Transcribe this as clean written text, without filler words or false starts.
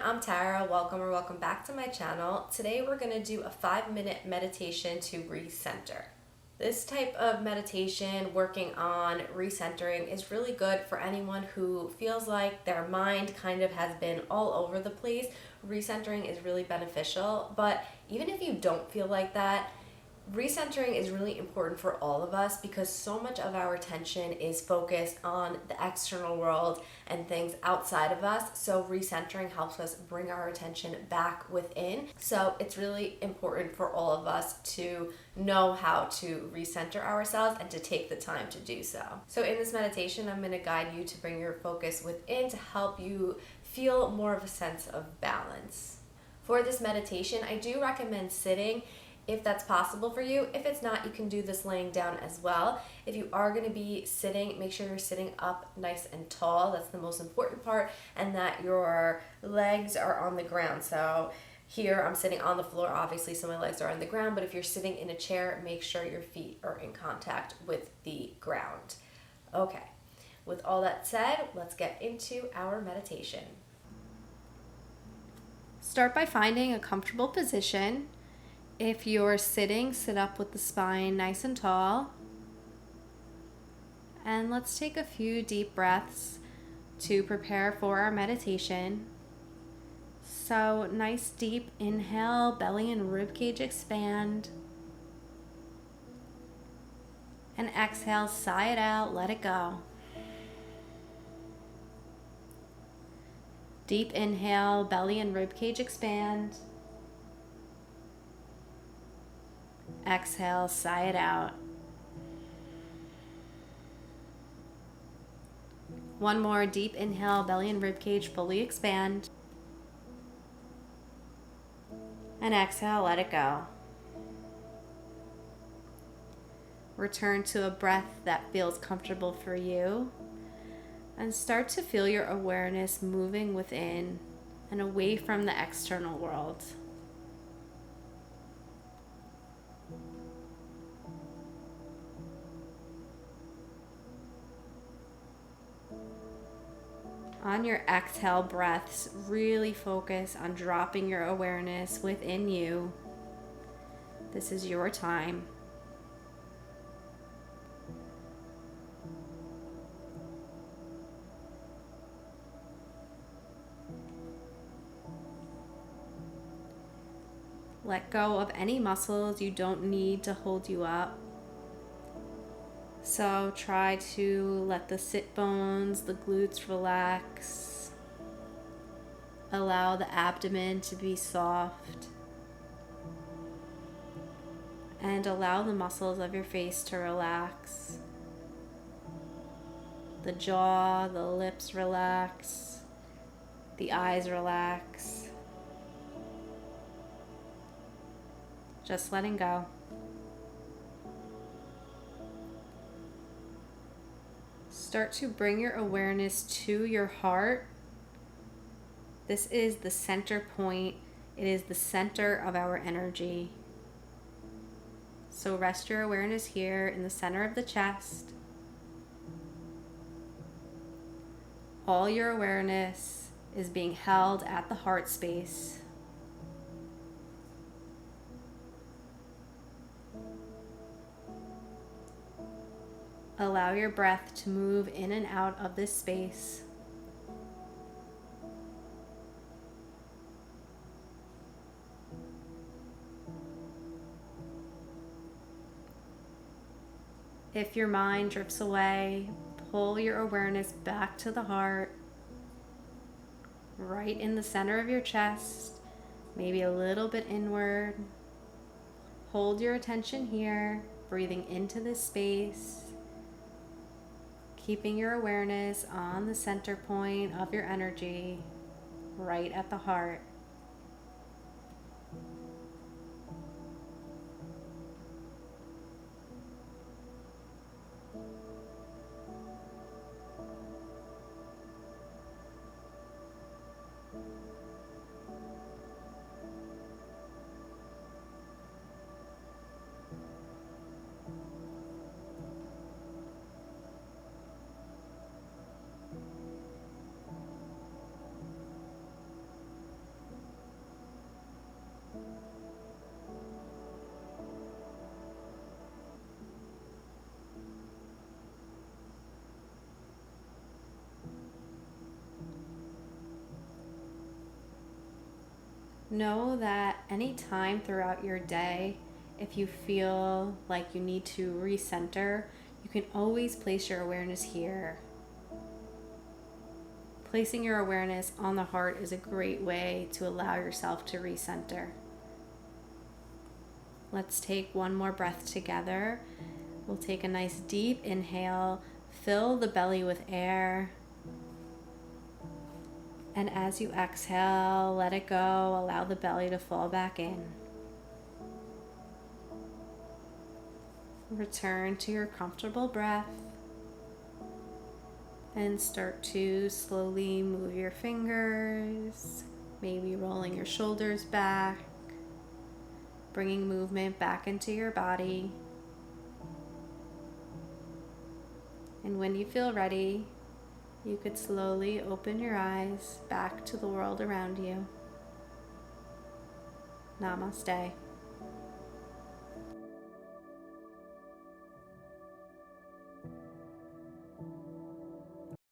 I'm Tara. Welcome back to my channel. Today we're going to do a 5-minute meditation to recenter. This type of meditation, working on recentering, is really good for anyone who feels like their mind kind of has been all over the place. Recentering is really beneficial, but even if you don't feel like that, recentering is really important for all of us because so much of our attention is focused on the external world and things outside of us. So recentering helps us bring our attention back within. So it's really important for all of us to know how to recenter ourselves and to take the time to do so. So in this meditation, I'm going to guide you to bring your focus within to help you feel more of a sense of balance. For this meditation, I do recommend sitting if that's possible for you. If it's not, you can do this laying down as well. If you are going to be sitting, make sure you're sitting up nice and tall. That's the most important part, and that your legs are on the ground. So here I'm sitting on the floor, obviously, so my legs are on the ground, but if you're sitting in a chair, make sure your feet are in contact with the ground. Okay, with all that said, let's get into our meditation. Start by finding a comfortable position. If you're sitting, sit up with the spine nice and tall. And let's take a few deep breaths to prepare for our meditation. So nice deep inhale, belly and ribcage expand. And exhale, sigh it out, let it go. Deep inhale, belly and ribcage expand. Exhale, sigh it out. One more deep inhale, belly and ribcage fully expand. And exhale, let it go. Return to a breath that feels comfortable for you. And start to feel your awareness moving within and away from the external world. On your exhale breaths, really focus on dropping your awareness within you. This is your time. Let go of any muscles you don't need to hold you up. So try to let the sit bones, the glutes relax. Allow the abdomen to be soft. And allow the muscles of your face to relax. The jaw, the lips relax. The eyes relax. Just letting go. Start to bring your awareness to your heart. This is the center point. It is the center of our energy. So rest your awareness here in the center of the chest. All your awareness is being held at the heart space. Allow your breath to move in and out of this space. If your mind drifts away, pull your awareness back to the heart, right in the center of your chest, maybe a little bit inward. Hold your attention here, breathing into this space. Keeping your awareness on the center point of your energy, right at the heart. Know that any time throughout your day, if you feel like you need to recenter, you can always place your awareness here. Placing your awareness on the heart is a great way to allow yourself to recenter. Let's take one more breath together. We'll take a nice deep inhale, fill the belly with air. And as you exhale, let it go, allow the belly to fall back in. Return to your comfortable breath and start to slowly move your fingers, maybe rolling your shoulders back, bringing movement back into your body. And when you feel ready, you could slowly open your eyes back to the world around you. Namaste.